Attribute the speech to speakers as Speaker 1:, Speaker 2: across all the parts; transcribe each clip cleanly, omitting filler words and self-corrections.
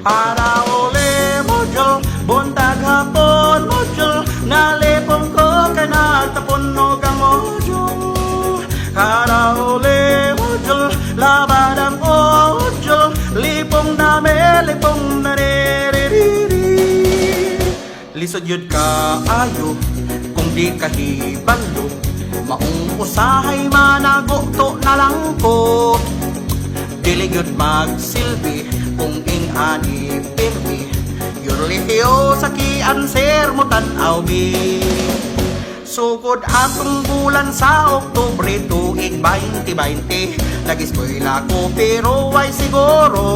Speaker 1: Para uli mo jol, buntag hapon mo jol, nalipong ko kay nagtapon no gamo jol. Para uli mo jol, labadang o jol, lipong dami, lipong naririri. Lisod yun ka ayo, kung di kahibalo, maong usahay manago to na lang ko. Dili yun magsilbi, kung ing-ani pirmi, yurlihiyo sa kianser mo tanaw bi. Sugod atong bulan sa Oktubre tuig 2020, nag-spoila ko pero ay siguro.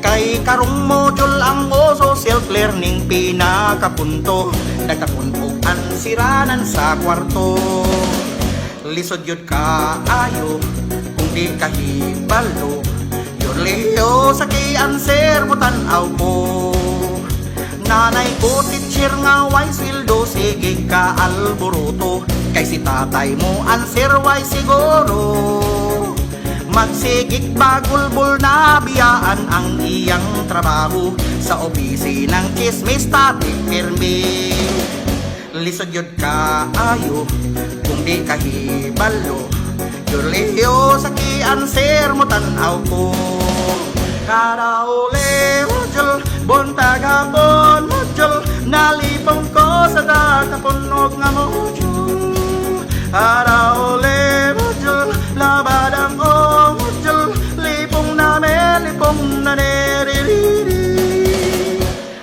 Speaker 1: Kay karong module ang oso self-learning pinakapunto, nagtapon og ansiranan sa kwarto. Lisod yun ka ayo, kung di kahibalo, yurliyo sa kianser mo tanaw ko. Nanay ko teacher nga way sweldo, sige ka alboroto, kay si tatay mo answer way siguro. Magsigig bagulbol na biyaan ang iyang trabaho, sa opisinang chismis tatik pirmi. Lisod yun ka ayo, kung di kahibalo, yurliyo sa kianser mo tanaw ko. Para uli mo jol, buntag hapon mo jol, nalipong ko sa datapunog nga mo jol. Para uli mo jol, labadang o mo jol, lipong namin, lipong naririri.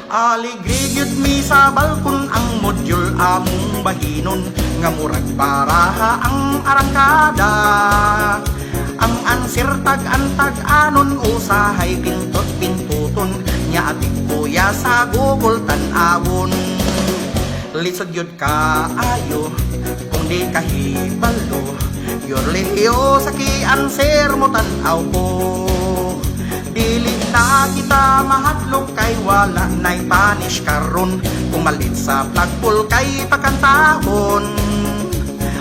Speaker 1: Aligrig yun mi sa balkon ang modyul among bahinon, nga murag para ang arangkada. Ang ansir tag-antag-anon, usahay pintot-pintuton, nya ating kuya sa Google tanawon. Lisod yun ka ayo, kung di kahibalo, yurliyo sa kianser mo tanaw ko. Dili na kita mahatlong, kay wala na'y panish karon, kung malit sa plagpul kay pakantahon.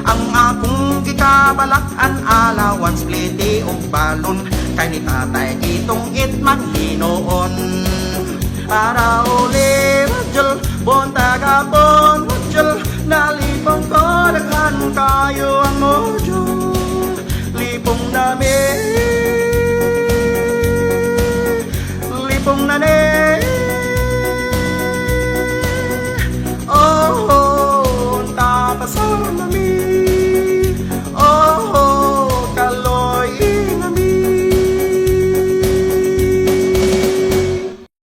Speaker 1: Ang akong gikabalak-an allowance pliti o balon, kay ni tatay kitong itman hinoon. Para